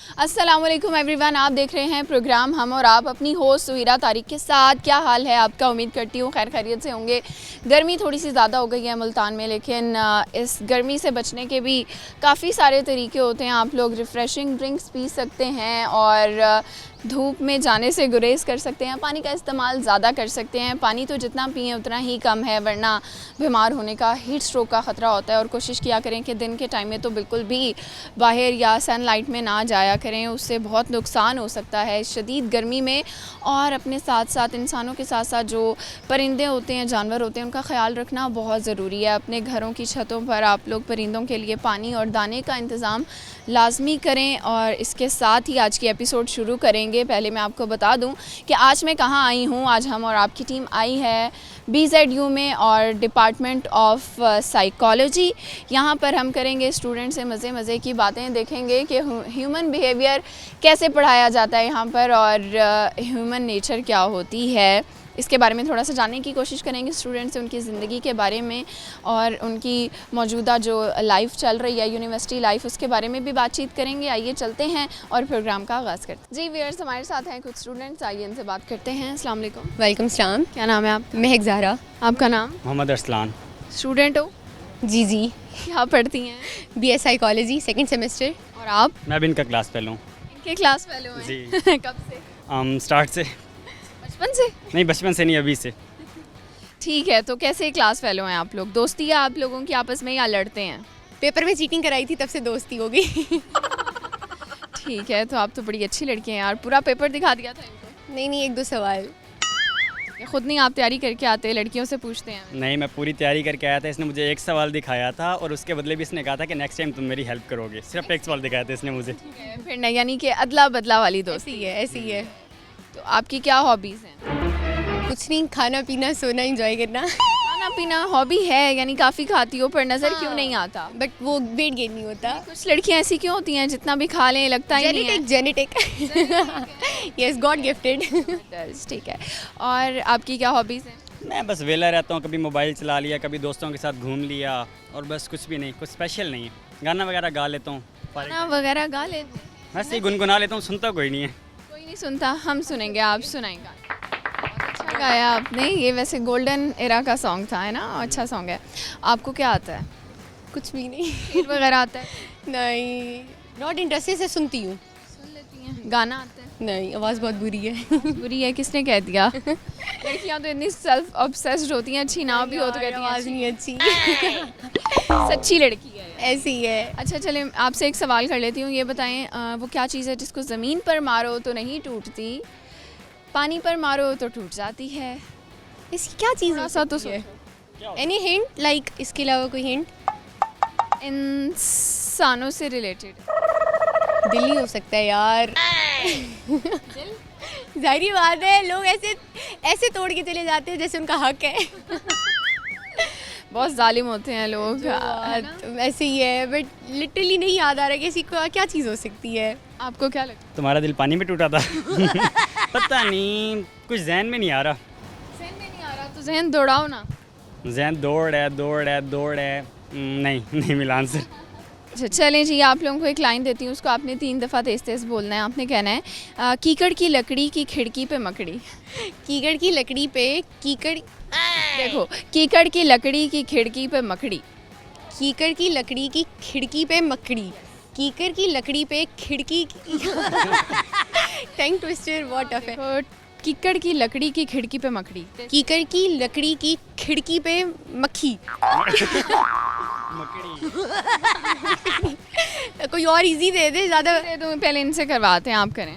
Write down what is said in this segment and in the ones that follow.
अस्सलाम वालेकुम एवरीवन, आप देख रहे हैं प्रोग्राम हम और आप अपनी होस्ट सुहीरा तारिक के साथ। क्या हाल है आपका? उम्मीद करती हूँ खैर खैरियत से होंगे। गर्मी थोड़ी सी ज़्यादा हो गई है मुल्तान में, लेकिन इस गर्मी से बचने के भी काफ़ी सारे तरीके होते हैं। आप लोग रिफ़्रेशिंग ड्रिंक्स पी सकते हैं और धूप में जाने से गुरेज कर सकते हैं। पानी का इस्तेमाल ज़्यादा कर सकते हैं। पानी तो जितना पिएँ उतना ही कम है, वरना बीमार होने का, हीट स्ट्रोक का ख़तरा होता है। और कोशिश किया करें कि दिन के टाइम में तो बिल्कुल भी बाहर या सनलाइट में ना जाया करें, उससे बहुत नुकसान हो सकता है शदीद गर्मी में। और अपने साथ साथ इंसानों के साथ साथ जो परिंदे होते हैं, जानवर होते हैं, उनका ख्याल रखना बहुत ज़रूरी है। अपने घरों की छतों पर आप लोग परिंदों के लिए पानी और दाने का इंतज़ाम लाजमी करें। और इसके साथ ही आज की एपिसोड शुरू करेंगे। पहले मैं आपको बता दूं कि आज मैं कहां आई हूं। आज हम और आपकी टीम आई है BZU में और डिपार्टमेंट ऑफ साइकोलॉजी। यहां पर हम करेंगे स्टूडेंट से मज़े की बातें, देखेंगे कि ह्यूमन बिहेवियर कैसे पढ़ाया जाता है यहाँ पर और ह्यूमन नेचर क्या होती है, इसके बारे में थोड़ा सा जानने की कोशिश करेंगे स्टूडेंट से, उनकी ज़िंदगी के बारे में और उनकी मौजूदा जो लाइफ चल रही है, यूनिवर्सिटी लाइफ, उसके बारे में भी बातचीत करेंगे। आइए चलते हैं और प्रोग्राम का आगाज़ करते हैं। जी व्यूअर्स, हमारे साथ हैं कुछ स्टूडेंट्स, आइए इनसे बात करते हैं। अस्सलाम वालेकुम। वालेकुम सलाम। क्या नाम है आपका? महक ज़हरा। आपका नाम? मोहम्मद अरसलान। स्टूडेंट हो? जी। क्या पढ़ती हैं? BS psychology second semester. और आप? मैं भी इनका क्लास फेलो हूँ। इनके क्लास फेलो हैं? जी। कब से? स्टार्ट से। बचपन से? नहीं, बचपन से नहीं, अभी से। ठीक है, तो कैसे क्लास फेलो हैं आप लोग? दोस्ती है आप लोगों की आपस में या लड़ते हैं? पेपर में चीटिंग कराई थी, तब से दोस्ती हो गई। ठीक है, तो आप तो बड़ी अच्छी लड़की हैं यार। पूरा पेपर दिखा दिया था इनको? नहीं, एक दो सवाल। खुद नहीं आप तैयारी करके आते, लड़कियों से पूछते हैं? नहीं, मैं पूरी तैयारी करके आया था। इसने मुझे एक सवाल दिखाया था और उसके बदले भी इसने कहा था कि नेक्स्ट टाइम तुम मेरी हेल्प करोगे। सिर्फ एक सवाल दिखाया था इसने मुझे। फिर नहीं, यानी कि अदला बदला वाली दोस्ती। ऐसी है। तो आपकी क्या हॉबीज़ हैं? कुछ नहीं, खाना पीना सोना एंजॉय करना। खाना पीना हॉबी है, यानी काफ़ी खाती हो, पर नज़र क्यों नहीं आता? बट वो वेट गेन नहीं होता। कुछ लड़कियां ऐसी क्यों होती हैं जितना भी खा लें लगता ही नहीं है? जेनेटिक। Yes, God gifted. ठीक है। और आपकी क्या हॉबीज़ हैं? मैं बस वेला रहता हूँ, कभी मोबाइल चला लिया, कभी दोस्तों के साथ घूम लिया, और बस कुछ भी नहीं, कुछ स्पेशल नहीं है। गाना वगैरह गा लेता हूँ। गाना वगैरह गा लेते? वैसे ही गुनगुना लेता हूँ, सुनता कोई नहीं है। कोई नहीं सुनता, हम सुनेंगे, आप सुनाएंगे। अच्छा गाया आपने। ये वैसे गोल्डन एरा का सॉन्ग था, है ना? अच्छा सॉन्ग है। आपको क्या आता है? कुछ भी नहीं। शेर वगैरह आता है? नहीं, नॉट इंटरेस्टेड से सुनती हूँ। सुन लेती हैं। गाना आता है? नहीं, आवाज़ बहुत बुरी है। बुरी है? किसने कह दिया? लड़कियां तो इतनी सेल्फ ऑब्सेस्ड होती हैं, अच्छी ना भी हो तो कहती हैं आवाज़ नहीं अच्छी। सच्ची लड़की है। ऐसी है। अच्छा चले, आपसे एक सवाल कर लेती हूँ। ये बताएं, वो क्या चीज़ है जिसको ज़मीन पर मारो तो नहीं टूटती, पानी पर मारो तो टूट जाती है? इसकी क्या चीज़ हो सा तो सकती है? एनी हिंट, लाइक इसके अलावा कोई हिंट? इंसानों से रिलेटेड। दिल ही हो सकता है यार। जाहिर बात है, लोग ऐसे तोड़ के चले जाते हैं जैसे उनका हक है। बहुत जालिम होते हैं लोग। तो ऐसे ही है, बट लिटरली नहीं याद आ रहा कि ऐसी क्या चीज़ हो सकती है। आपको क्या लगता है? तुम्हारा दिल पानी में टूटा था। पता नहीं, कुछ जहन में नहीं आ रहा। जहन में नहीं आ रहा तो जहन दौड़ाओ ना। जहन दौड़ है। नहीं मिला आंसर। अच्छा चलें जी, आप लोगों को एक लाइन देती हूँ, उसको आपने 3 दफ़ा तेज़ बोलना है। आपने कहना है कीकड़ की लकड़ी की खिड़की पे मकड़ी। कीकड़ की लकड़ी पे कीकड़। देखो, कीकड़ की लकड़ी की खिड़की पे मकड़ी। कीकड़ की लकड़ी की खिड़की पे मकड़ी। कीकड़ की लकड़ी पे खिड़की। टंग ट्विस्टर, व्हाट अ फे। कीकड़ की लकड़ी की खिड़की पे मकड़ी। कीकड़ की लकड़ी की खिड़की पे मक्खी। कोई और इजी दे दे, ज़्यादा दे दूँ? पहले इनसे करवाते हैं, आप करें।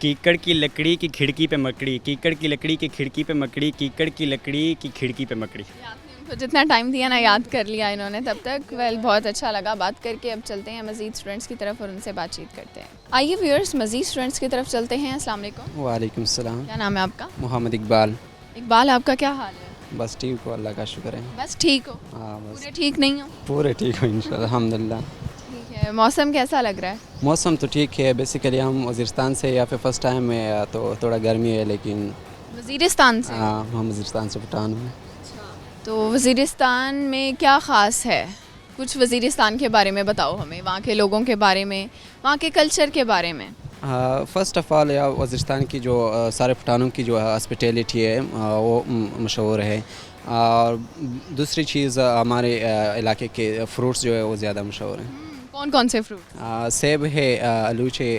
कीकड़ की लकड़ी की खिड़की पे मकड़ी, कीकड़ की लकड़ी की खिड़की पे मकड़ी, कीकड़ की लकड़ी की खिड़की पे मकड़ी। आपने उनको जितना टाइम दिया ना, याद कर लिया इन्होंने तब तक। वेल, बहुत अच्छा लगा बात करके। अब चलते हैं मज़ीद स्टूडेंट्स की तरफ और उनसे बातचीत करते हैं। आइए व्यूअर्स, मज़ीद स्टूडेंट्स की तरफ चलते हैं। अस्सलाम वालेकुम। वालेकुम सलाम। क्या नाम है आपका? मोहम्मद इकबाल। इकबाल, आपका क्या हाल है? बस ठीक हो, अल्लाह का शुक्र है। बस ठीक हो? हाँ बस पूरे ठीक नहीं हो? पूरे ठीक हो इंशाल्लाह, अल्हम्दुलिल्लाह। ठीक है। मौसम कैसा लग रहा है? मौसम तो ठीक है। बेसिकली हम वज़ीरिस्तान से या फिर फर्स्ट टाइम है तो थोड़ा गर्मी है, लेकिन वज़ीरिस्तान से? हाँ, हम वज़ीरिस्तान से भूटान में। तो वज़ीरिस्तान में क्या ख़ास है? कुछ वज़ीरिस्तान के बारे में बताओ हमें, वहाँ के लोगों के बारे में, वहाँ के कल्चर के बारे में। फ़र्स्ट ऑफ़ ऑल या वज़ीरिस्तान की जो सारे पठानों की जो हॉस्पिटैलिटी है वो मशहूर है। और दूसरी चीज़ हमारे इलाके के फ्रूट्स जो है वो ज़्यादा मशहूर हैं। कौन कौन से फ्रूट? सेब है, आलूचे,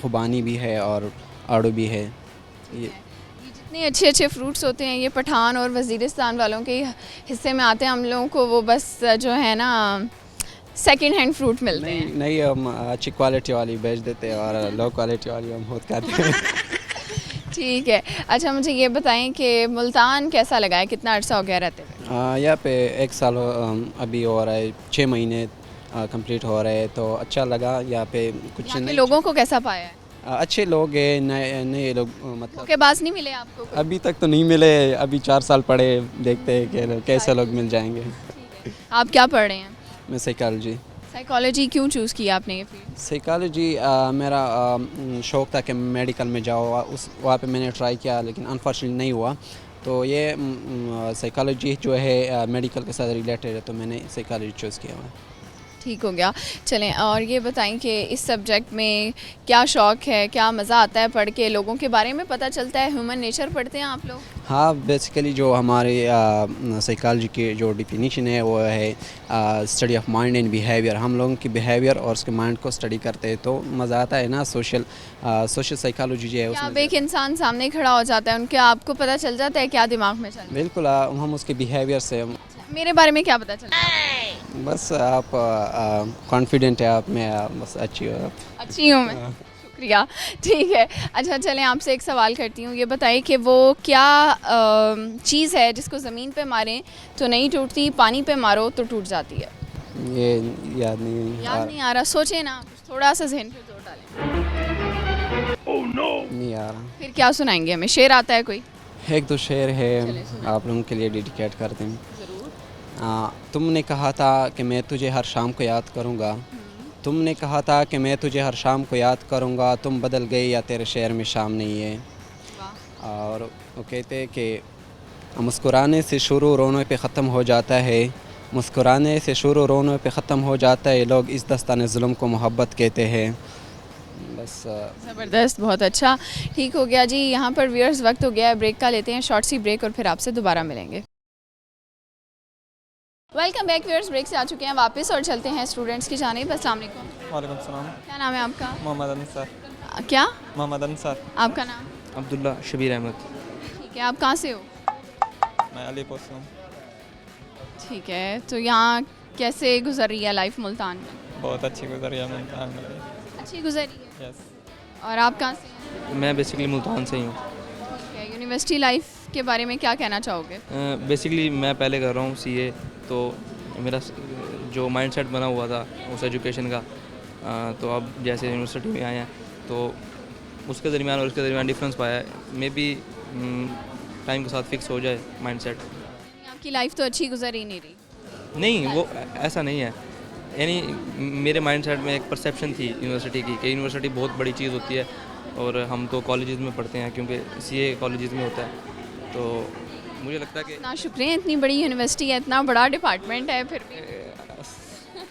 खुबानी भी है और आड़ू भी है। ये इतने अच्छे अच्छे फ्रूट्स होते हैं, ये पठान और वज़ीरिस्तान वालों के हिस्से में आते हैं। हम लोगों को वो बस जो है ना सेकंड हैंड फ्रूट मिलते नहीं हैं। नहीं, हम अच्छी क्वालिटी वाली बेच देते हैं और लो क्वालिटी वाली हम खुद खाते हैं। ठीक है। अच्छा मुझे ये बताएं कि मुल्तान कैसा लगा है, कितना अर्सा हो गया रहते हुए? यहाँ पे 1 साल अभी हो रहा है, 6 महीने कंप्लीट हो रहे हैं, तो अच्छा लगा। यहाँ पे कुछ यहाँ के नहीं, लोगों को कैसा पाया है? अच्छे लोग हैं, नए नए लोग, मतलब धोखेबाज नहीं मिले आपको? अभी तक तो नहीं मिले। अभी 4 साल पढ़े, देखते हैं कि कैसे लोग मिल जाएंगे। आप क्या पढ़ रहे हैं? मैं साइकोलॉजी। साइकोलॉजी क्यों चूज़ किया आपने ये फील्ड? साइकोलॉजी मेरा शौक़ था कि मेडिकल में जाओ। उस वहाँ पे मैंने ट्राई किया लेकिन अनफॉर्चुनेटली नहीं हुआ। तो ये साइकोलॉजी जो है मेडिकल के साथ रिलेटेड है, तो मैंने साइकोलॉजी चूज़ किया हुआ है। ठीक हो गया। चलें और ये बताएं कि इस सब्जेक्ट में क्या शौक़ है, क्या मज़ा आता है पढ़ के, लोगों के बारे में पता चलता है, ह्यूमन नेचर पढ़ते हैं आप लोग? हाँ, बेसिकली जो हमारे साइकोलॉजी की जो डिफिनीशन है वो है study of mind and behaviour. हम लोगों की बिहेवियर और उसके माइंड को स्टडी करते हैं, तो मज़ा आता है ना। सोशल साइकोलॉजी जो है क्या अब उसमें एक इंसान सामने खड़ा हो जाता है, उनके आपको पता चल जाता है क्या दिमाग में चल रहा है? बिल्कुल हम उसके बिहेवियर से मेरे बारे में क्या पता चलता है? बस आप कॉन्फिडेंट है आप में, बस अच्छी हो आप। अच्छी हूँ मैं, शुक्रिया। ठीक है। अच्छा चलें आपसे एक सवाल करती हूँ, ये बताइए कि वो क्या चीज़ है जिसको ज़मीन पे मारें तो नहीं टूटती, पानी पे मारो तो टूट जाती है? ये याद नहीं याद नहीं आ रहा? सोचें ना, कुछ थोड़ा सा जहन पे जोर डालें। नहीं आ रहा। फिर क्या सुनाएंगे हमें? शेर आता है कोई? एक दो शेर है, आप लोगों के लिए डेडिकेट करते हैं। तुमने कहा था कि मैं तुझे हर शाम को याद करूँगा, तुमने कहा था कि मैं तुझे हर शाम को याद करूँगा, तुम बदल गई या तेरे शहर में शाम नहीं है। और वो कहते हैं कि मुस्कुराने से शुरू रोने पे ख़त्म हो जाता है, मुस्कुराने से शुरू रोने पे ख़त्म हो जाता है, लोग इस दस्ताने जुल्म को मोहब्बत कहते हैं। बस ज़बरदस्त, बहुत अच्छा। ठीक हो गया जी। यहाँ पर व्यूअर्स वक्त हो गया है ब्रेक का, लेते हैं शॉर्ट सी ब्रेक और फिर आपसे दोबारा मिलेंगे। वेलकम बैक व्यूअर्स, ब्रेक से आ चुके हैं वापस और चलते हैं स्टूडेंट्स की जानिब। अस्सलाम वालेकुम। वालेकुम सलाम। क्या नाम है आपका? मोहम्मद अंसार। क्या मोहम्मद अंसार। आपका नाम? अब्दुल्ला शबीर अहमद। ठीक है। आप कहाँ से हो? मैं अलीपुर से हूँ। ठीक है। तो यहाँ कैसे गुजर रही है लाइफ मुल्तान में? बहुत अच्छी गुजरी है मुल्तान में। अच्छी गुजर रही है। यस। और आप कहाँ से हैं? मैं बेसिकली मुल्तान से ही हूँ। ठीक है। यूनिवर्सिटी लाइफ के बारे में क्या कहना चाहोगे? बेसिकली मैं पहले कर रहा हूँ सीए, तो मेरा जो माइंडसेट बना हुआ था उस एजुकेशन का, तो अब जैसे यूनिवर्सिटी में आए हैं तो उसके दरमियान और उसके दरमियान डिफरेंस पाया है। मे बी टाइम के साथ फिक्स हो जाए माइंडसेट। आपकी लाइफ तो अच्छी गुजर ही नहीं रही। नहीं, वो ऐसा नहीं है। यानी मेरे माइंडसेट में एक परसेप्शन थी यूनिवर्सिटी की कि यूनिवर्सिटी बहुत बड़ी चीज़ होती है और हम तो कॉलेजेस में पढ़ते हैं क्योंकि सीए कॉलेजेस में होता है। तो मुझे लगता है कि इतना शुक्रिया, इतनी बड़ी यूनिवर्सिटी है, इतना बड़ा डिपार्टमेंट है, फिर भी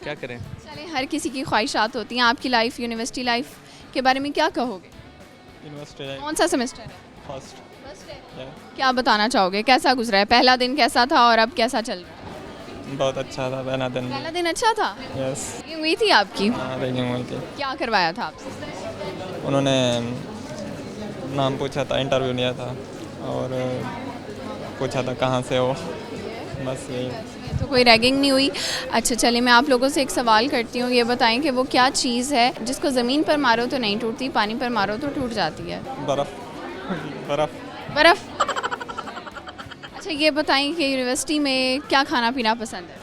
क्या करें। चले, हर किसी की ख्वाहिशात होती हैं। आपकी लाइफ, यूनिवर्सिटी लाइफ के बारे में क्या कहोगे? यूनिवर्सिटी लाइफ कौन सा सेमेस्टर है? फर्स्ट। क्या बताना चाहोगे, कैसा गुजरा है? पहला दिन कैसा था और अब कैसा चल रहा है? बहुत अच्छा था पहला दिन। पहला दिन अच्छा था? यस। ये हुई थी आपकी? रैगिंग हुई थी। क्या करवाया था आपसे? उन्होंने नाम पूछा था, इंटरव्यू लिया था और पूछा था कहाँ से हो, बस यही। तो कोई रैगिंग नहीं हुई। अच्छा चलिए, मैं आप लोगों से एक सवाल करती हूँ, ये बताएं कि वो क्या चीज़ है जिसको ज़मीन पर मारो तो नहीं टूटती, पानी पर मारो तो टूट जाती है? बर्फ़। बर्फ़। बर्फ़। अच्छा ये बताएं कि यूनिवर्सिटी में क्या खाना पीना पसंद है?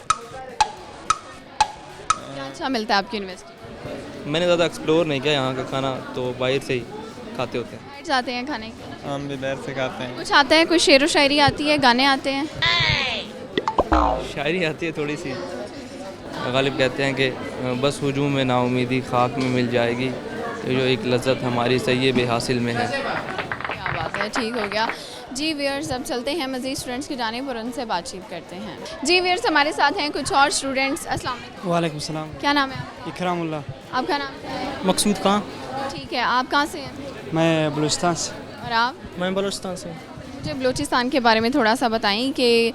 क्या अच्छा मिलता है आपकी यूनिवर्सिटी? मैंने ज़्यादा एक्सप्लोर नहीं किया यहाँ का खाना, तो बाहर से ही खाते होते हैं। बाहर जाते हैं खाने के लिए? हम भी बाहर से खाते हैं। कुछ आता है? कोई शेर व शायरी आती है, गाने आते हैं? शायरी आती है थोड़ी सी। गालिब कहते हैं कि बस हुजूम में नाउमीदी खाक में मिल जाएगी, ये जो एक लज्जत हमारी सही बेहासिल में है। क्या बात है, ठीक हो गया जी। व्यूअर्स अब चलते हैं मज़ीद स्टूडेंट्स की जानिब और उनसे बातचीत करते हैं। जी व्यूअर्स हमारे साथ हैं कुछ और स्टूडेंट्स। अस्सलाम वालेकुम। वालेकुम सलाम। क्या नाम है आपका? इकरामुल्लाह। आपका नाम क्या है? मकसूद खां। ठीक है, आप कहाँ से हैं? मैं बलूचिस्तान से। और आप? मैं बलूचिस्तान से। मुझे बलूचिस्तान के बारे में थोड़ा सा बताएं कि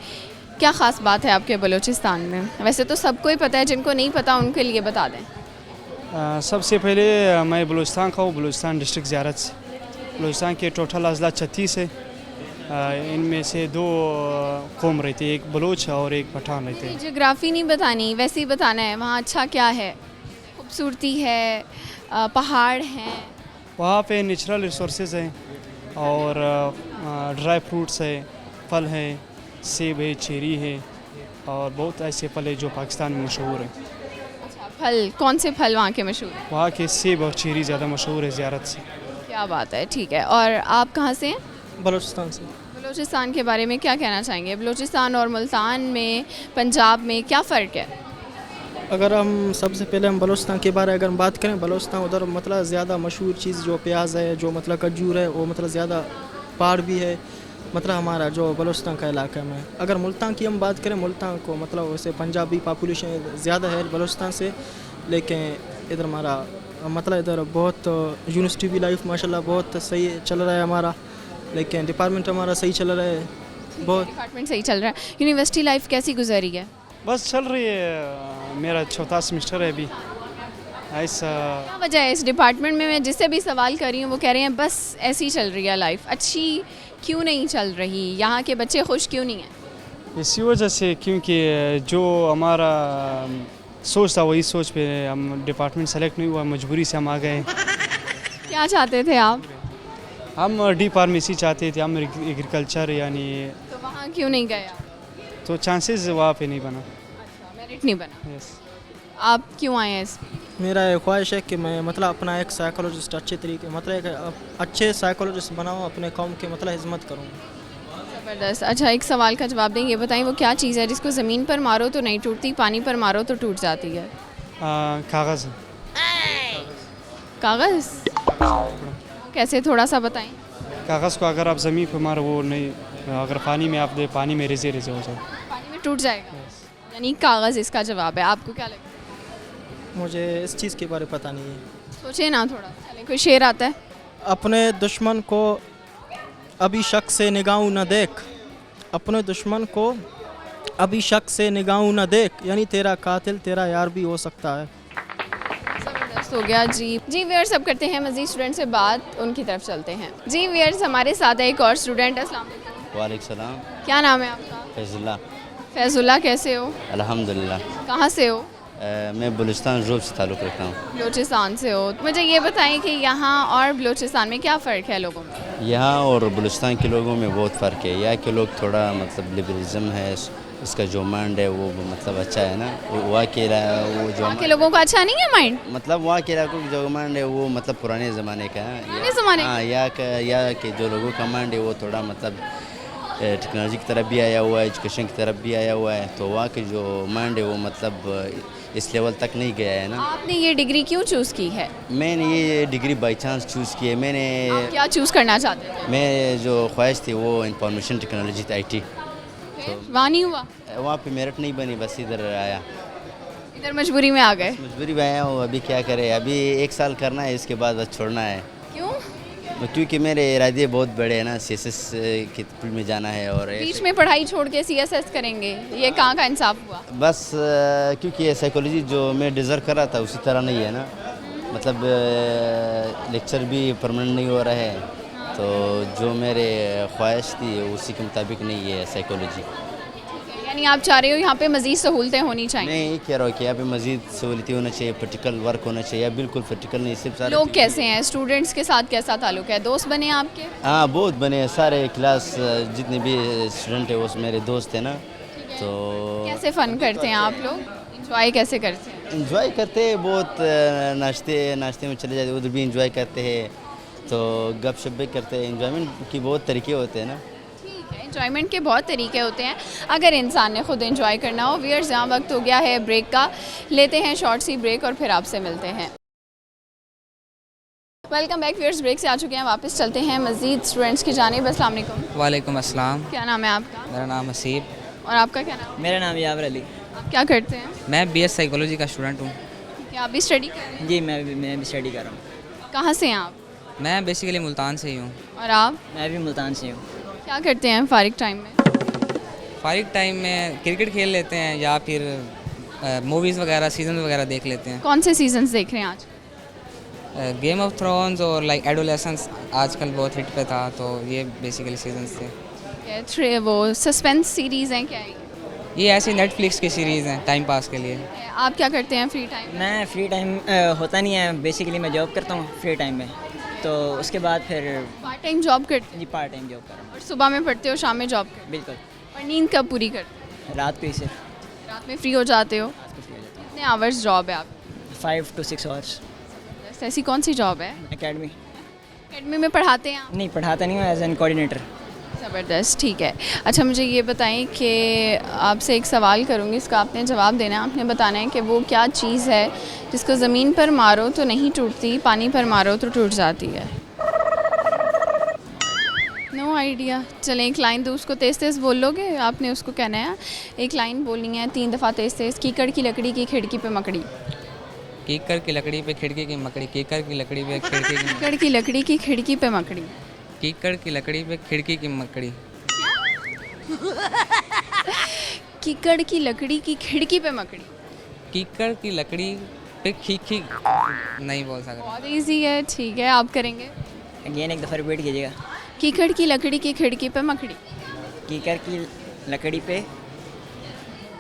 क्या ख़ास बात है आपके बलूचिस्तान में? वैसे तो सबको ही पता है, जिनको नहीं पता उनके लिए बता दें। सबसे पहले मैं बलूचिस्तान का हूँ, बलूचिस्तान डिस्ट्रिक्ट ज़ियारत से। बलूचिस्तान के टोटल अजला 36 है। इनमें से 2 कौम रहती है, एक बलूच और एक पठान रहते हैं। जियोग्राफी नहीं बतानी, वैसे ही बताना है वहाँ अच्छा क्या है। खूबसूरती है, पहाड़ हैं, वहाँ पे नेचुरल रिसोर्सेज हैं और ड्राई फ्रूट्स है, फल है, सेब है, चेरी है और बहुत ऐसे फल है जो पाकिस्तान में मशहूर है। फल कौन से फल वहाँ के मशहूर हैं? वहाँ के सेब और चेरी ज़्यादा मशहूर है ज़ियारत से। क्या बात है, ठीक है। और आप कहाँ से हैं? बलूचिस्तान से। बलूचिस्तान के बारे में क्या कहना चाहेंगे? बलूचिस्तान और मुल्तान में, पंजाब में क्या फ़र्क है? अगर हम सबसे पहले हम बलूचिस्तान के बारे अगर हम बात करें, बलूचिस्तान उधर मतलब ज़्यादा मशहूर चीज़ जो प्याज है, जो मतलब खजूर है, वो मतलब ज़्यादा पहाड़ भी है मतलब हमारा जो बलूचिस्तान का इलाका में। अगर मुल्तान की हम बात करें, मुल्तान को मतलब वैसे पंजाबी पॉपुलेशन ज़्यादा है बलूचिस्तान से, लेकिन इधर हमारा मतलब इधर बहुत यूनिवर्सिटी भी लाइफ माशाल्लाह बहुत सही चल रहा है हमारा, लेकिन डिपार्टमेंट हमारा सही चल रहा है बहुत। डिपार्टमेंट सही चल रहा है। यूनिवर्सिटी लाइफ कैसी गुजरी है? बस चल रही है, मेरा चौथा सेमेस्टर है अभी। ऐसा क्या वजह है इस डिपार्टमेंट में? मैं जिससे भी सवाल कर रही हूँ वो कह रहे हैं बस ऐसी चल रही है लाइफ। अच्छी क्यों नहीं चल रही? यहाँ के बच्चे खुश क्यों नहीं हैं? इसी वजह से क्योंकि जो हमारा सोच था वही सोच पे हम डिपार्टमेंट सेलेक्ट नहीं हुआ, मजबूरी से हम आ गए। क्या चाहते थे आप? हम डी फार्मेसी चाहते थे, हम एग्रीकल्चर यानी, तो वहाँ क्यों नहीं गए आप? तो चांसेस वहाँ पे नहीं बना। अच्छा, मेरिट नहीं बना। यस। आप क्यों आए हैं इसमें? मेरा ये ख्वाहिश है कि मैं मतलब अपना एक साइकोलॉजिस्ट अच्छे तरीके मतलब एक अच्छे साइकोलॉजिस्ट बनाऊँ, अपने कौम की मतलब हिजमत करूँ। ज़बरदस्त। अच्छा, एक सवाल का जवाब दें, ये बताएं वो क्या चीज़ है जिसको ज़मीन पर मारो तो नहीं टूटती, पानी पर मारो तो टूट जाती है? कागज़। कागज़? कैसे, थोड़ा सा बताएं। कागज़ को अगर आप ज़मीन पे मारो वो नहीं, अगर पानी में आप दे, पानी में रेजे रेजे हो जाए, पानी में टूट जाएगा। यानी कागज़ इसका जवाब है। आपको क्या लगता है? मुझे इस चीज़ के बारे में पता नहीं है। सोचे ना थोड़ा। चले, कोई शेर आता है? अपने दुश्मन को अभी शक से निगाहों न देख, अपने दुश्मन को अभी शक से निगाहों न देख, यानी तेरा कातिल तेरा यार भी हो सकता है। ज़बरदस्त हो गया जी। जी व्यूअर्स अब करते हैं मज़ीद स्टूडेंट से बात, उनकी तरफ चलते हैं। जी व्यूअर्स हमारे साथ है एक और स्टूडेंट। अस्सलाम वालेकुम। वालेकुम सलाम। क्या नाम है आपका? फैजुल्ला। फैजुल्ला, कैसे हो? अल्हम्दुलिल्लाह। कहाँ से हो? मैं बलूचिस्तान रूप से ताल्लुक़ रखता हूँ। बलूचिस्तान से हो। मुझे ये बताएं कि यहाँ और बलूचिस्तान में क्या फ़र्क है लोगों में? यहाँ और बलूचिस्तान के लोगों में बहुत फ़र्क है। यहाँ के लोग थोड़ा मतलब लिबरलिज़म है, इसका जो माइंड है वो मतलब अच्छा है ना। वहाँ के वो जो वहाँ के लोगों का अच्छा नहीं है माइंड? मतलब वहाँ के इलाकों का जो माइंड है वो मतलब पुराने ज़माने का है। पुराने ज़माने का? हाँ, यहाँ के जो लोगों का माइंड है वो थोड़ा मतलब टेक्नोलॉजी की तरफ भी आया हुआ है, एजुकेशन की तरफ भी आया हुआ है। तो वहाँ के जो माइंड है वो मतलब इस लेवल तक नहीं गया है ना। आपने ये डिग्री क्यों चूज़ की है? मैंने ये डिग्री बाई चांस चूज़ की है। मैंने आप क्या चूज़ करना चाहते थे? मैं जो ख्वाहिश थी वो इंफॉर्मेशन टेक्नोलॉजी थी, IT। वहाँ नहीं हुआ? वहाँ पे मेरिट नहीं बनी, बस इधर आया, इधर मजबूरी में आ गए? मजबूरी में आया हूँ। अभी क्या करें, अभी 1 साल करना है, इसके बाद बस छोड़ना है। क्यों? क्योंकि मेरे इरादे बहुत बड़े हैं ना, CSS की फील्ड में जाना है। और बीच में पढ़ाई छोड़ के CSS करेंगे, ये कहाँ का इंसाफ हुआ? बस क्योंकि ये साइकोलॉजी जो मैं डिज़र्व कर रहा था उसी तरह नहीं है ना। मतलब लेक्चर भी परमानेंट नहीं हो रहा है, तो जो मेरे ख्वाहिश थी उसी के मुताबिक नहीं है साइकोलॉजी। यानी आप चाह रहे हो यहाँ पे मज़ीद सहूलतें होनी चाहिए? मैं ये कह रहा हूँ कि यहाँ पे मज़ीद सहूलती होना चाहिए, प्रैक्टिकल वर्क होना चाहिए। बिल्कुल प्रैक्टिकल नहीं, सिर्फ सारे लोग कैसे हैं? स्टूडेंट्स के साथ कैसा ताल्लुक है? दोस्त बने हैं आपके? हाँ, बहुत बने हैं। सारे क्लास जितने भी स्टूडेंट हैं वो मेरे दोस्त हैं ना। तो कैसे फ़न करते हैं आप लोग? इंजॉय कैसे करते हैं? इंजॉय करते हैं बहुत, नाश्ते में चले जाते, उधर भी इंजॉय करते हैं। तो गप शप भी करते हैं। इंजॉयमेंट की बहुत तरीके होते हैं ना। एंजॉयमेंट के बहुत तरीके होते हैं, अगर इंसान ने खुद एंजॉय करना हो। व्यूअर्स यहाँ वक्त हो गया है ब्रेक का, लेते हैं शॉर्ट सी ब्रेक और फिर आपसे मिलते हैं। वेलकम बैक व्यूअर्स, ब्रेक से आ चुके हैं, वापस चलते हैं मज़ीद स्टूडेंट्स की जानिब। अस्सलाम वालेकुम। वालेकुम अस्सलाम। क्या नाम है आपका? मेरा नाम हसीब। और आपका क्या नाम? मेरा नाम यावर अली। आप क्या करते हैं? मैं बीएस साइकोलॉजी का स्टूडेंट हूँ। क्या आप भी स्टडी कर रहे हैं? जी मैं भी स्टडी कर रहा हूँ। कहाँ से हैं आप? मैं बेसिकली मुल्तान से ही हूँ। और आप मैं भी मुल्तान से हूँ। क्या करते हैं फारिग टाइम में? फारिग टाइम में क्रिकेट खेल लेते हैं या फिर मूवीज़ वगैरह सीजन वगैरह देख लेते हैं। कौन से सीजन्स देख रहे हैं आज? गेम ऑफ थ्रोन्स और लाइक एडोलेसेंस आजकल बहुत हिट पे था, तो ये बेसिकली सीजन्स थे। वो सस्पेंस सीरीज़ हैं क्या ये ऐसी नेटफ्लिक्स की सीरीज़ हैं टाइम पास के लिए। आप क्या करते हैं फ्री टाइम? मैं फ्री टाइम होता नहीं है, बेसिकली मैं जॉब करता हूँ फ्री टाइम में, तो उसके बाद फिर पार्ट टाइम जॉब करते हैं? जी पार्ट टाइम जॉब कर रहा हूँ। और सुबह में पढ़ते हो, शाम में जॉब करते बिल्कुल। हो? और नींद कब पूरी करते हो? रात को ही सिर्फ रात में फ्री हो जाते हो? कितने आवर्स जॉब है आप? 5 to 6 आवर्स। ऐसी कौन सी जॉब है? एकेडमी। एकेडमी में पढ़ाते हैं आप? नहीं पढ़ाता नहीं हूँ, एज एन कोऑर्डिनेटर। ज़बरदस्त, ठीक है। अच्छा मुझे ये बताएं कि आपसे एक सवाल करूँगी, इसका आपने जवाब देना है। आपने बताना है कि वो क्या चीज़ है जिसको ज़मीन पर मारो तो नहीं टूटती, पानी पर मारो तो टूट जाती है। No idea. चलें एक लाइन दो, उसको तेज़ तेज़ बोल लोगे, आपने उसको कहना है। एक लाइन बोलनी है 3 दफ़ा तेज़ तेज़। कीकड़ की लकड़ी की खिड़की पे मकड़ी। कीकर की लकड़ी पे खिड़की की मकड़ी। कीकर की लकड़ी पे खिड़की की कीकड़ की लकड़ी की खिड़की पे मकड़ी। कीकर की लकड़ी पे खिड़की की मकड़ी। कीकड़ की लकड़ी की खिड़की पे मकड़ी। कीकर की लकड़ी पे खीखी नहीं बोल सकता। बहुत इजी है, ठीक है आप करेंगे। अगेन एक दफ़ा रिपीट कीजिएगा। कीकड़ की लकड़ी की खिड़की पे मकड़ी। कीकर की लकड़ी पे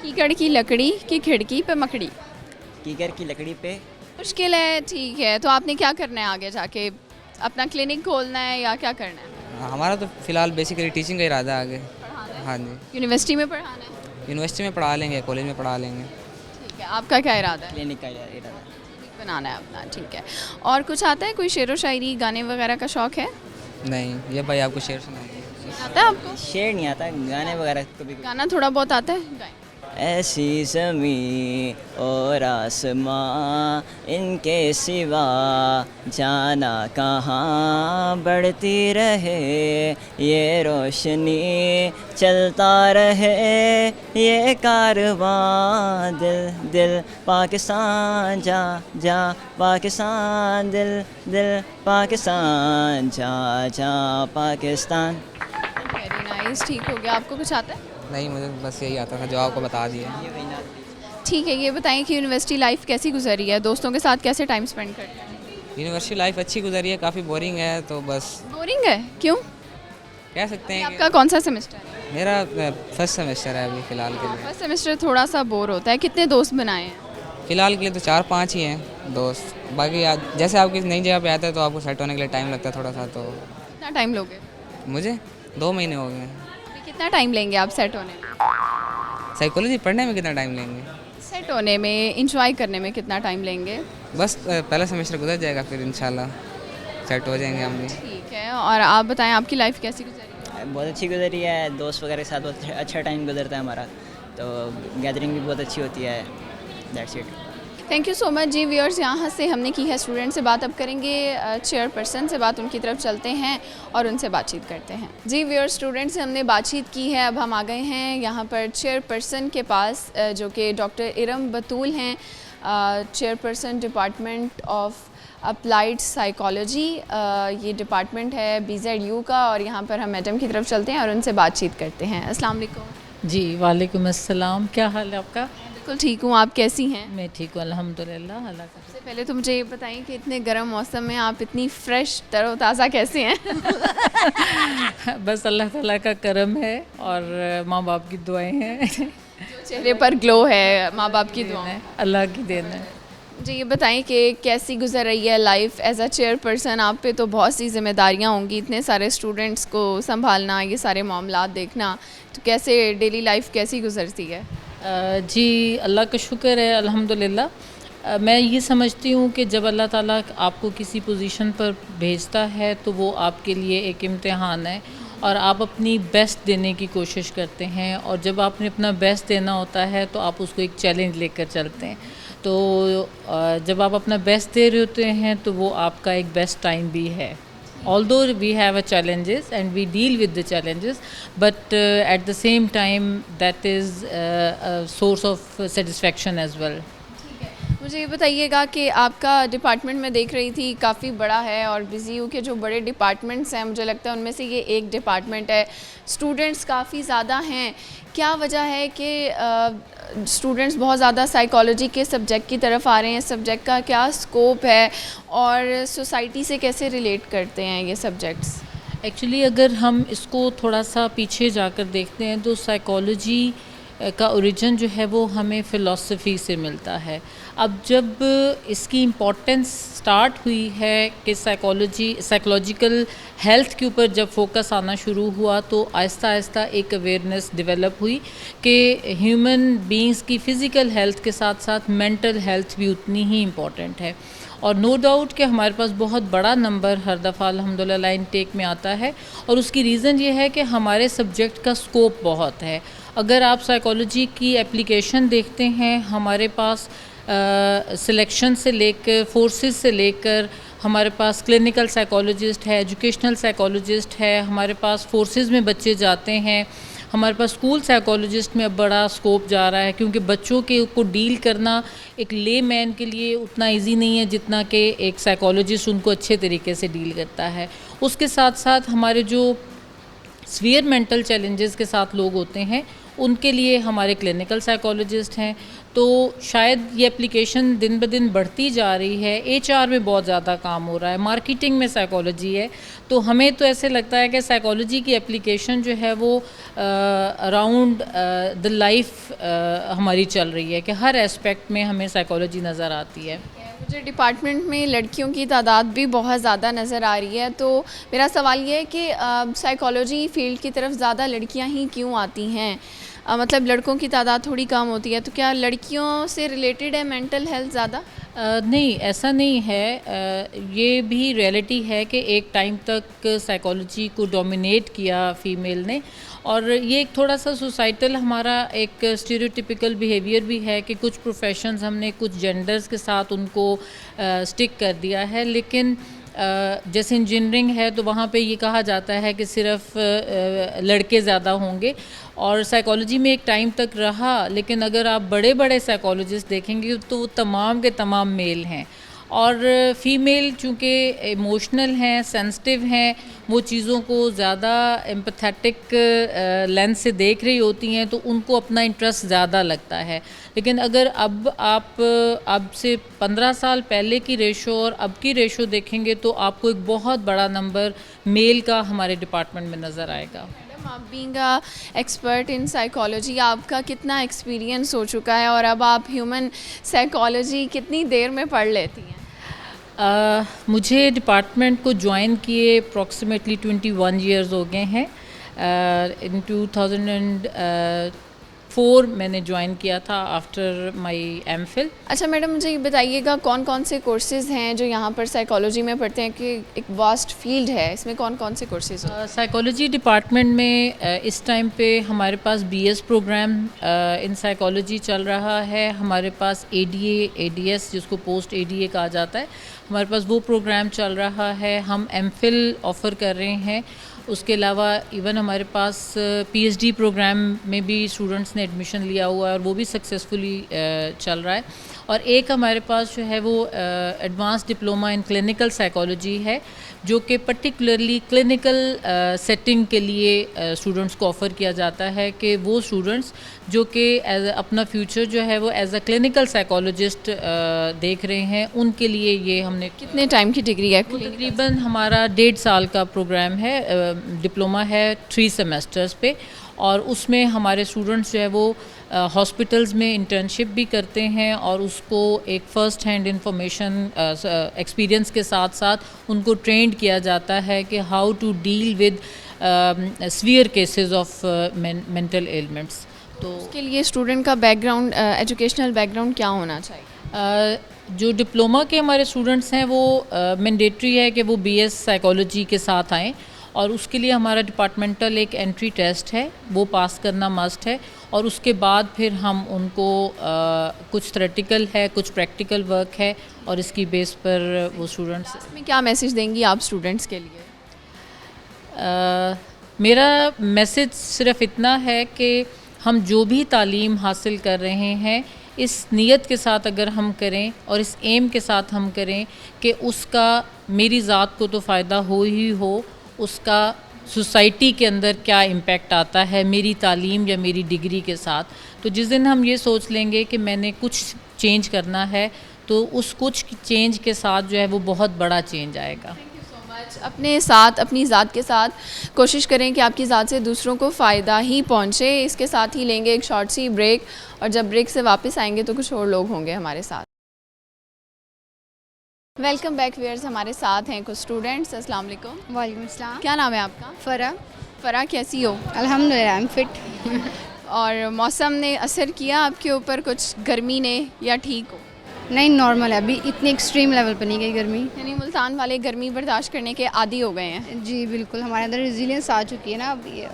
कीकड़ की लकड़ी की खिड़की पे मकड़ी। कीकर की लकड़ी पे मुश्किल है, ठीक है। तो आपने क्या करना है आगे जाके? अपना क्लिनिक खोलना है या क्या करना है? हमारा तो फ़िलहाल बेसिकली टीचिंग का इरादा है आगे। हाँ जी। यूनिवर्सिटी में पढ़ाना है? यूनिवर्सिटी में पढ़ा लेंगे, कॉलेज में पढ़ा लेंगे। ठीक है, आपका क्या इरादा है? क्लिनिक का इरादा। बनाना है अपना, ठीक है। और कुछ आता है? कोई शेर व शायरी गाने वगैरह का शौक़ है? नहीं, ये भाई आपको शेर सुनाइए। आता है आपको? शेर नहीं आता, गाने वगैरह कभी। गाना थोड़ा बहुत आता है, गाएं। ऐसी ज़मीं और आसमां इनके सिवा जाना कहाँ, बढ़ती रहे ये रोशनी, चलता रहे ये कारवां, दिल दिल पाकिस्तान जा जा पाकिस्तान, दिल दिल पाकिस्तान जा जा पाकिस्तान। वेरी नाइस, ठीक हो गया। आपको कुछ आता है? नहीं, मुझे बस यही आता था जो आपको बता दिया। ठीक है, ये बताएं कि यूनिवर्सिटी लाइफ कैसी गुजरी है? दोस्तों के साथ कैसे टाइम स्पेंड करते हैं? यूनिवर्सिटी लाइफ अच्छी गुजरी है, काफ़ी बोरिंग है, तो बस बोरिंग है? क्यों? कह सकते हैं आपका कौन सा सेमेस्टर है? मेरा फर्स्ट सेमेस्टर है अभी फ़िलहाल के लिए। फर्स्ट सेमेस्टर थोड़ा सा बोर होता है। कितने दोस्त बनाए हैं? फ़िलहाल के लिए तो 4-5 ही हैं दोस्त। बाकी जैसे आप किसी नई जगह पे आते हैं तो आपको सेट होने के लिए टाइम लगता है थोड़ा सा। तो कितना टाइम लोगे? मुझे 2 महीने हो गए। कितना टाइम लेंगे आप सेट होने में? साइकोलॉजी पढ़ने में कितना टाइम लेंगे? सेट होने में, इंजॉय करने में कितना टाइम लेंगे? बस पहला सेमेस्टर गुजर जाएगा, फिर इंशाल्लाह सेट हो जाएंगे हम भी। ठीक है। और आप बताएं आपकी लाइफ कैसी गुजरी? बहुत अच्छी गुजरी है, दोस्त वगैरह के साथ बहुत अच्छा टाइम गुजरता है हमारा, तो गैदरिंग भी बहुत अच्छी होती है। That's it. Thank you so much ji viewers. यहाँ से हमने की है स्टूडेंट से बात, अब करेंगे चेयरपर्सन से बात। उनकी तरफ चलते हैं और उनसे बातचीत करते हैं। जी व्यूअर्स, स्टूडेंट से हमने बातचीत की है, अब हम आ गए हैं यहाँ पर चेयरपर्सन के पास, जो कि डॉक्टर इरम बतूल हैं, chairperson department of applied psychology. ये डिपार्टमेंट है BZU का, और यहाँ पर हम मैडम की तरफ चलते हैं और उनसे बातचीत करते हैं। अस्सलाम वालेकुम। जी वालेकुम अस्सलाम। क्या हाल है आपका? बिल्कुल ठीक हूँ, आप कैसी हैं? मैं ठीक हूँ अल्हम्दुलिल्लाह, अल्लाह का। सबसे पहले तो मुझे ये बताएं कि इतने गर्म मौसम में आप इतनी फ्रेश तरोताज़ा कैसे हैं? बस अल्लाह ताला का करम है और माँ बाप की दुआएं हैं। चेहरे पर ग्लो है माँ बाप की दुआएं, अल्लाह की देन है। मुझे ये बताएं कि कैसी गुजर रही है लाइफ एज अ चेयरपर्सन? आप पे तो बहुत सी जिम्मेदारियाँ होंगी, इतने सारे स्टूडेंट्स को संभालना, ये सारे मामलात देखना, तो कैसे डेली लाइफ कैसी गुजरती है? जी अल्लाह का शुक्र है अल्हम्दुलिल्लाह। मैं ये समझती हूँ कि जब अल्लाह ताला आपको किसी पोजीशन पर भेजता है तो वो आपके लिए एक इम्तिहान है और आप अपनी बेस्ट देने की कोशिश करते हैं, और जब आपने अपना बेस्ट देना होता है तो आप उसको एक चैलेंज लेकर चलते हैं। तो जब आप अपना बेस्ट दे रहे होते हैं तो वो आपका एक बेस्ट टाइम भी है. Although we have a challenges and we deal with the challenges, but at the same time that is a source of satisfaction as well. मुझे ये बताइएगा कि आपका डिपार्टमेंट में देख रही थी काफ़ी बड़ा है और BZU के जो बड़े डिपार्टमेंट्स हैं मुझे लगता है उनमें से ये एक डिपार्टमेंट है. स्टूडेंट्स काफ़ी ज़्यादा हैं. क्या वजह है कि स्टूडेंट्स बहुत ज़्यादा साइकोलॉजी के सब्जेक्ट की तरफ आ रहे हैं? सब्जेक्ट का क्या स्कोप है और सोसाइटी से कैसे रिलेट करते हैं ये सब्जेक्ट्स? एक्चुअली अगर हम इसको थोड़ा सा पीछे जाकर देखते हैं तो साइकोलॉजी का ओरिजिन जो है वो हमें फ़िलॉसफी से मिलता है. अब जब इसकी इम्पोर्टेंस स्टार्ट हुई है कि साइकोलॉजिकल हेल्थ के ऊपर जब फोकस आना शुरू हुआ तो आहिस्ता आहिस्ता एक अवेयरनेस डेवलप हुई कि ह्यूमन बीइंग्स की फ़िज़िकल हेल्थ के साथ साथ मेंटल हेल्थ भी उतनी ही इम्पॉर्टेंट है. और नो डाउट कि हमारे पास बहुत बड़ा नंबर हर दफ़ा अल्हम्दुलिल्लाह इनटेक में आता है और उसकी रीज़न ये है कि हमारे सब्जेक्ट का स्कोप बहुत है. अगर आप साइकोलॉजी की एप्लीकेशन देखते हैं हमारे पास सिलेक्शन से लेकर फोर्सेस से लेकर हमारे पास क्लिनिकल साइकोलॉजिस्ट है, एजुकेशनल साइकोलॉजिस्ट है, हमारे पास फोर्सेस में बच्चे जाते हैं, हमारे पास स्कूल साइकोलॉजिस्ट में अब बड़ा स्कोप जा रहा है क्योंकि बच्चों के को डील करना एक ले मैन के लिए उतना इजी नहीं है जितना कि एक साइकोलॉजिस्ट उनको अच्छे तरीके से डील करता है. उसके साथ साथ हमारे जो सीवियर मेंटल चैलेंजेस के साथ लोग होते हैं उनके लिए हमारे क्लिनिकल साइकोलॉजिस्ट हैं. तो शायद ये एप्लीकेशन दिन ब दिन बढ़ती जा रही है. HR में बहुत ज़्यादा काम हो रहा है, मार्केटिंग में साइकोलॉजी है. तो हमें तो ऐसे लगता है कि साइकोलॉजी की एप्लीकेशन जो है वो अराउंड द लाइफ हमारी चल रही है कि हर एस्पेक्ट में हमें साइकोलॉजी नज़र आती है. मुझे डिपार्टमेंट में लड़कियों की तादाद भी बहुत ज़्यादा नज़र आ रही है. तो मेरा सवाल ये है कि साइकोलॉजी फील्ड की तरफ ज़्यादा लड़कियां ही क्यों आती हैं? मतलब लड़कों की तादाद थोड़ी कम होती है. तो क्या लड़कियों से रिलेटेड है मेंटल हेल्थ ज़्यादा? नहीं, ऐसा नहीं है. ये भी रियलिटी है कि एक टाइम तक साइकोलॉजी को डोमिनेट किया फ़ीमेल ने और ये एक थोड़ा सा सोसाइटल हमारा एक स्टीरियोटिपिकल बिहेवियर भी है कि कुछ प्रोफेशंस हमने कुछ जेंडर्स के साथ उनको स्टिक कर दिया है. लेकिन जैसे इंजीनियरिंग है तो वहाँ पे ये कहा जाता है कि सिर्फ लड़के ज़्यादा होंगे और साइकोलॉजी में एक टाइम तक रहा. लेकिन अगर आप बड़े बड़े साइकोलॉजिस्ट देखेंगे तो वो तमाम के तमाम मेल हैं और फ़ीमेल चूँकि इमोशनल हैं, सेंसिटिव हैं, वो चीज़ों को ज़्यादा एम्पैथेटिक लेंस से देख रही होती हैं तो उनको अपना इंटरेस्ट ज़्यादा लगता है. लेकिन अगर अब से 15 साल पहले की रेशो और अब की रेशो देखेंगे तो आपको एक बहुत बड़ा नंबर मेल का हमारे डिपार्टमेंट में नज़र आएगा. आप बीइंग एक्सपर्ट इन साइकोलॉजी आपका कितना एक्सपीरियंस हो चुका है और अब आप ह्यूमन साइकोलॉजी कितनी देर में पढ़ लेती हैं? मुझे डिपार्टमेंट को ज्वाइन किए अप्रॉक्सीमेटली 21 ईयर्स हो गए हैं. इन 2004 मैंने ज्वाइन किया था आफ्टर माय MPhil. अच्छा मैडम, मुझे ये बताइएगा कौन कौन से कोर्सेज़ हैं जो यहाँ पर साइकोलॉजी में पढ़ते हैं कि एक वास्ट फील्ड है, इसमें कौन कौन से कोर्सेज़ हैं? साइकोलॉजी डिपार्टमेंट में इस टाइम पे हमारे पास BS प्रोग्राम इन साइकोलॉजी चल रहा है. हमारे पास ADA ADS जिसको पोस्ट ADA कहा जाता है, हमारे पास वो प्रोग्राम चल रहा है. हम MPhil ऑफ़र कर रहे हैं. उसके अलावा इवन हमारे पास PhD प्रोग्राम में भी स्टूडेंट्स ने एडमिशन लिया हुआ है और वो भी सक्सेसफुली चल रहा है. और एक हमारे पास जो है वो advance diploma in clinical psychology है जो कि पर्टिकुलरली क्लिनिकल सेटिंग के लिए स्टूडेंट्स को ऑफ़र किया जाता है कि वो स्टूडेंट्स जो कि अपना फ्यूचर जो है वो एज अ क्लिनिकल साइकोलॉजिस्ट देख रहे हैं उनके लिए ये हमने. कितने टाइम की डिग्री है? तकरीबन हमारा 1.5 साल का प्रोग्राम है, डिप्लोमा है 3 सेमेस्टर्स पे और उसमें हमारे स्टूडेंट्स जो है वो हॉस्पिटल्स में इंटर्नशिप भी करते हैं और उसको एक फ़र्स्ट हैंड इंफॉर्मेशन एक्सपीरियंस के साथ साथ उनको ट्रेंड किया जाता है कि how to deal with severe cases of mental elements. तो उसके लिए स्टूडेंट का बैकग्राउंड, एजुकेशनल बैकग्राउंड क्या होना चाहिए? जो डिप्लोमा के हमारे स्टूडेंट्स हैं वो मैंडेटरी है कि वो BS साइकोलॉजी के साथ आएँ और उसके लिए हमारा डिपार्टमेंटल एक एंट्री टेस्ट है, वो पास करना मस्ट है. और उसके बाद फिर हम उनको कुछ थ्योरेटिकल है, कुछ प्रैक्टिकल वर्क है, और इसकी बेस पर वो स्टूडेंट्स। में क्या मैसेज देंगी आप स्टूडेंट्स के लिए? मेरा मैसेज सिर्फ इतना है कि हम जो भी तालीम हासिल कर रहे हैं इस नीयत के साथ अगर हम करें और इस एम के साथ हम करें कि उसका मेरी ज़ात को तो फ़ायदा हो ही हो, उसका सोसाइटी के अंदर क्या इम्पेक्ट आता है मेरी तालीम या मेरी डिग्री के साथ। तो जिस दिन हम ये सोच लेंगे कि मैंने कुछ चेंज करना है, तो उस कुछ चेंज के साथ जो है वो बहुत बड़ा चेंज आएगा। अपने साथ, अपनी ज़ात के साथ कोशिश करें कि आपकी ज़ात से दूसरों को फ़ायदा ही पहुँचे। इसके साथ ही लेंगे एक शॉर्ट सी ब्रेक, और जब ब्रेक से वापस आएंगे तो कुछ और लोग होंगे हमारे साथ। वेलकम बैक व्यूअर्स, हमारे साथ हैं कुछ स्टूडेंट्स। अस्सलाम वालेकुम। वालेकुम अस्सलाम। क्या नाम है आपका? फ़रा, कैसी हो? अल्हम्दुलिल्लाह, आई एम फिट। और मौसम ने असर किया आपके ऊपर कुछ, गर्मी ने, या ठीक हो? नहीं, नॉर्मल है, अभी इतनी एक्सट्रीम लेवल पर नहीं गई गर्मी। यानी मुल्तान वाले गर्मी बर्दाश्त करने के आदी हो गए हैं। जी बिल्कुल, हमारे अंदर रेजिलियंस आ चुकी है ना, अब ये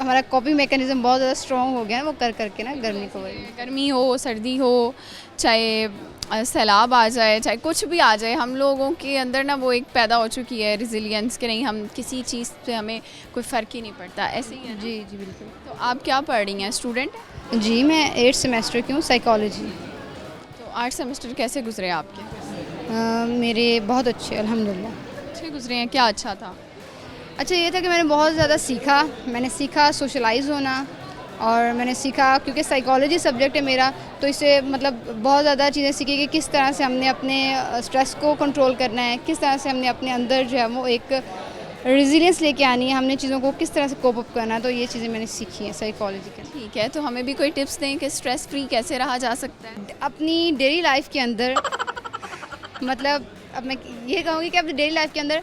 हमारा कॉपिंग मैकेनिज्म बहुत ज़्यादा स्ट्रॉन्ग हो गया है वो कर करके ना गर्मी को। गर्मी हो, सर्दी हो, चाहे सैलाब आ जाए, चाहे कुछ भी आ जाए, हम लोगों के अंदर ना वो एक पैदा हो चुकी है रेजिलियंस कि नहीं, हम किसी चीज़ से हमें कोई फ़र्क ही नहीं पड़ता। ऐसे ही है? जी जी बिल्कुल। तो आप क्या पढ़ रही हैं? स्टूडेंट? जी, मैं 8th सेमेस्टर की हूँ, साइकोलॉजी। 8 सेमेस्टर कैसे गुजरे आपके? मेरे बहुत अच्छे, अल्हम्दुलिल्लाह। अच्छे गुजरे हैं। क्या अच्छा था? अच्छा ये था कि मैंने बहुत ज़्यादा सीखा। मैंने सीखा सोशलाइज़ होना, और मैंने सीखा क्योंकि साइकोलॉजी सब्जेक्ट है मेरा, तो इससे मतलब बहुत ज़्यादा चीज़ें सीखी कि किस तरह से हमने अपने स्ट्रेस को कंट्रोल करना है, किस तरह से हमने अपने अंदर जो है वो एक रेजिलियंस लेके आनी है, हमने चीज़ों को किस तरह से कोप अप करना है। तो ये चीज़ें मैंने सीखी हैं साइकोलॉजी के। ठीक है, तो हमें भी कोई टिप्स दें कि स्ट्रेस फ्री कैसे रहा जा सकता है अपनी डेली लाइफ के अंदर। मतलब अब मैं ये कहूँगी कि अपनी डेली लाइफ के अंदर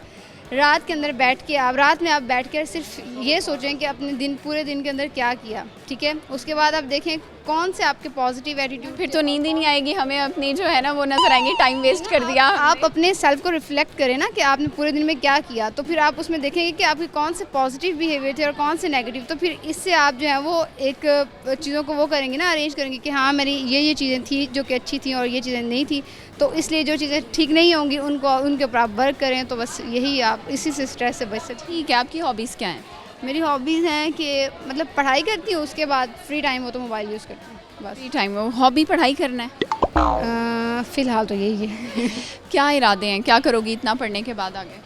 रात के अंदर बैठ के रात में आप बैठ कर सिर्फ ये सोचें कि अपने पूरे दिन के अंदर क्या किया, ठीक है। उसके बाद आप देखें कौन से आपके पॉजिटिव एटीट्यूड। फिर तो नींद ही नहीं आएगी हमें, अपनी जो है ना वो नजर आएंगे, टाइम वेस्ट कर दिया। आप अपने सेल्फ को रिफ्लेक्ट करें ना कि आपने पूरे दिन में क्या किया, तो फिर आप उसमें देखेंगे कि आपके कौन से पॉजिटिव बिहेवियर थे और कौन से नेगेटिव। तो फिर इससे आप जो है वो एक चीज़ों को वो करेंगे ना, अरेंज करेंगे कि हाँ मेरी ये चीज़ें थी जो कि अच्छी थी और ये चीज़ें नहीं थी, तो इसलिए जो चीज़ें ठीक नहीं होंगी उनके ऊपर आप वर्क करें। तो बस यही, आप इसी से स्ट्रेस से बच सकते। ठीक है, आपकी हॉबीज़ क्या हैं? मेरी हॉबीज़ हैं कि मतलब पढ़ाई करती हूँ, उसके बाद फ्री टाइम हो तो मोबाइल यूज़ करती हूँ बस। फ्री टाइम हो, हॉबी पढ़ाई करना है? फ़िलहाल तो यही है। क्या इरादे हैं, क्या करोगी इतना पढ़ने के बाद आगे?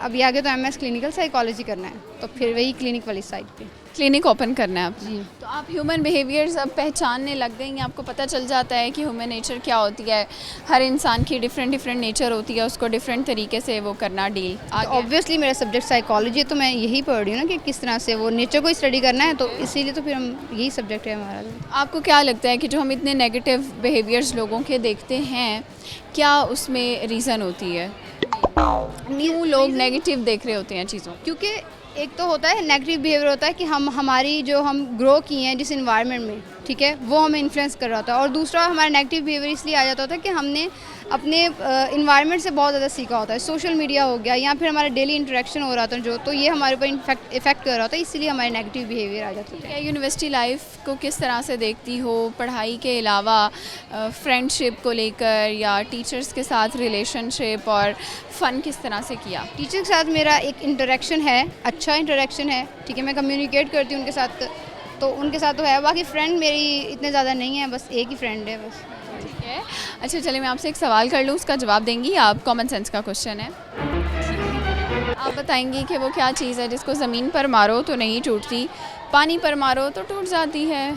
अभी आगे तो MS क्लिनिकल साइकोलॉजी करना है, तो फिर वही क्लिनिक वाली साइड पे क्लिनिक ओपन करना है आप जी। तो आप ह्यूमन बिहेवियर्स अब पहचानने लग गई हैं, आपको पता चल जाता है कि ह्यूमन नेचर क्या होती है। हर इंसान की डिफरेंट नेचर होती है, उसको डिफरेंट तरीके से वो करना डील। ऑब्वियसली मेरा सब्जेक्ट साइकोलॉजी है, तो मैं यही पढ़ रही हूँ ना कि किस तरह से वो नेचर को स्टडी करना है, तो इसीलिए तो फिर हम यही सब्जेक्ट है हमारा। आपको क्या लगता है कि जो हम इतने नेगेटिव बिहेवियर्स लोगों के देखते हैं, क्या उसमें रीज़न होती है? न्यू लोग नेगेटिव देख रहे होते हैं चीज़ों, क्योंकि एक तो होता है नेगेटिव बिहेवियर होता है कि हमारी जो हम ग्रो किए हैं जिस इन्वायरमेंट में, ठीक है, वो हमें इन्फ्लुएंस कर रहा होता है। और दूसरा हमारा नेगेटिव बिहेवियर इसलिए आ जाता होता है कि हमने अपने इन्वायरमेंट से बहुत ज़्यादा सीखा होता है। सोशल मीडिया हो गया या फिर हमारा डेली इंटरेक्शन हो रहा था जो, तो ये हमारे ऊपर इफेक्ट कर रहा होता है, इसीलिए हमारे नेगेटिव बिहेवियर आ जाता है। यूनिवर्सिटी लाइफ को किस तरह से देखती हो, पढ़ाई के अलावा फ्रेंडशिप को लेकर, या टीचर्स के साथ रिलेशनशिप और फ़न किस तरह से किया? टीचर के साथ मेरा एक इंटरेक्शन है, अच्छा इंटरेक्शन है, ठीक है, मैं कम्युनिकेट करती हूँ उनके साथ, तो उनके साथ तो है। बाकी फ्रेंड मेरी इतने ज़्यादा नहीं है, बस एक ही फ्रेंड है बस। ठीक है, अच्छा चलिए मैं आपसे एक सवाल कर लूँ, उसका जवाब देंगी आप? कॉमन सेंस का क्वेश्चन है। आप बताएंगी कि वो क्या चीज़ है जिसको ज़मीन पर मारो तो नहीं टूटती, पानी पर मारो तो टूट जाती है?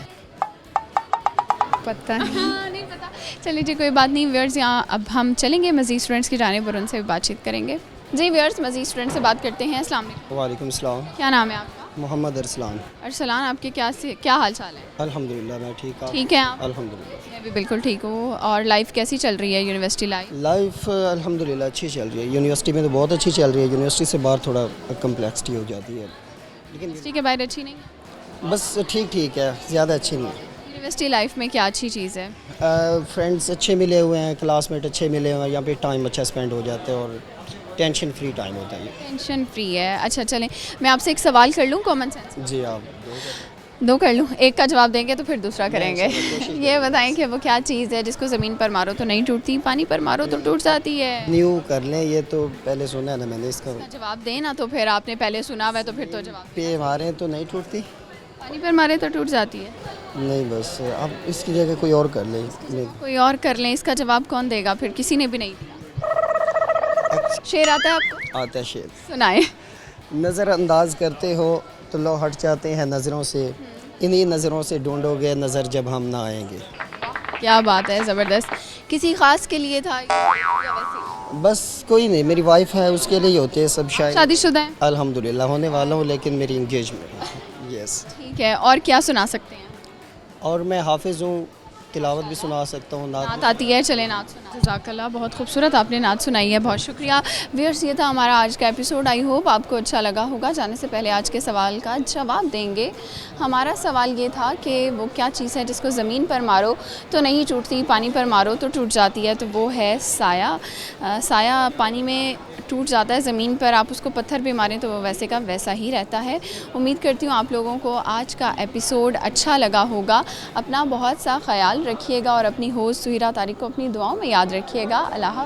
पता नहीं पता। चलिए जी, कोई बात नहीं व्यूअर्स, यहाँ अब हम चलेंगे मज़ीद स्टूडेंट्स की जानिब और उनसे बातचीत करेंगे। जी व्यूअर्स, मज़ीद स्टूडेंट से बात करते हैं। अस्सलाम वालेकुम। वालेकुम सलाम। क्या नाम है आपका? मोहम्मद अरसलान। अरसलान, आपके क्या हाल चाल है? अल्हम्दुलिल्लाह मैं ठीक हूँ। ठीक है आप? अल्हम्दुलिल्लाह मैं भी बिल्कुल ठीक हूँ। और लाइफ कैसी चल रही है, यूनिवर्सिटी लाइफ? लाइफ अल्हम्दुलिल्लाह अच्छी चल रही है। यूनिवर्सिटी में तो बहुत अच्छी चल रही है, यूनिवर्सिटी से बाहर थोड़ा कम्प्लेक्सिटी हो जाती है, लेकिन यूनिवर्सिटी के बाहर अच्छी नहीं? बस ठीक ठीक है, ज़्यादा अच्छी नहीं है। यूनिवर्सिटी लाइफ में क्या अच्छी चीज़ है? फ्रेंड्स अच्छे मिले हुए हैं, क्लासमेट अच्छे मिले हुए हैं, यहाँ पे टाइम अच्छा स्पेंड हो जाता है और टेंशन फ्री टाइम होता है। टेंशन फ्री है। अच्छा चलें, मैं आपसे एक सवाल कर लूँ कॉमन सेंस। जी आप। दो कर लूँ, एक का जवाब देंगे तो फिर दूसरा करेंगे। ये बताएं कि वो क्या चीज़ है जिसको ज़मीन पर मारो तो नहीं टूटती, पानी पर मारो तो टूट जाती है। न्यू कर लें, ये तो पहले सुना है ना मैंने इसका। जवाब दें ना, तो फिर आपने पहले सुना हुआ है तो फिर तो जवाब। पे मारें तो नहीं टूटती, पानी पर मारे तो टूट जाती है। नहीं बस अब इसकी जगह कोई और कर लें। कोई और कर लें, इसका जवाब कौन देगा? फिर किसी ने भी नहीं दिया। शेर आता है आपको? आता है शेर। सुनाए। नज़रअंदाज करते हो तो लोग हट जाते हैं नज़रों से, इन्हीं नज़रों से ढूंढोगे नज़र जब हम ना आएंगे। क्या बात है, ज़बरदस्त। किसी ख़ास के लिए था या वैसे? बस कोई नहीं, मेरी वाइफ है उसके लिए होते हैं सब शायद। शादीशुदा है? अल्हम्दुलिल्लाह होने वाला हूँ, लेकिन मेरी इंगेजमेंट है। यस। ठीक है, और क्या सुना सकते हैं? और मैं हाफिज़ हूँ, तिलावत भी सुना सकता हूँ, नात आती है, चले नात सुना। जज़ाकल्लाह, बहुत खूबसूरत आपने नात सुनाई है, बहुत शुक्रिया। व्यूअर्स, ये था हमारा आज का एपिसोड। आई होप आपको अच्छा लगा होगा। जाने से पहले आज के सवाल का जवाब देंगे। हमारा सवाल ये था कि वो क्या चीज़ है जिसको ज़मीन पर मारो तो नहीं टूटती, पानी पर मारो तो टूट जाती है। तो वो है साया। साया पानी में टूट जाता है, ज़मीन पर आप उसको पत्थर पे मारें तो वो वैसे का वैसा ही रहता है। उम्मीद करती हूँ आप लोगों को आज का एपिसोड अच्छा लगा होगा। अपना बहुत सा ख्याल रखिएगा और अपनी होस्ट सुहिरा तारिक को अपनी दुआओं में याद रखिएगा। अल्लाह।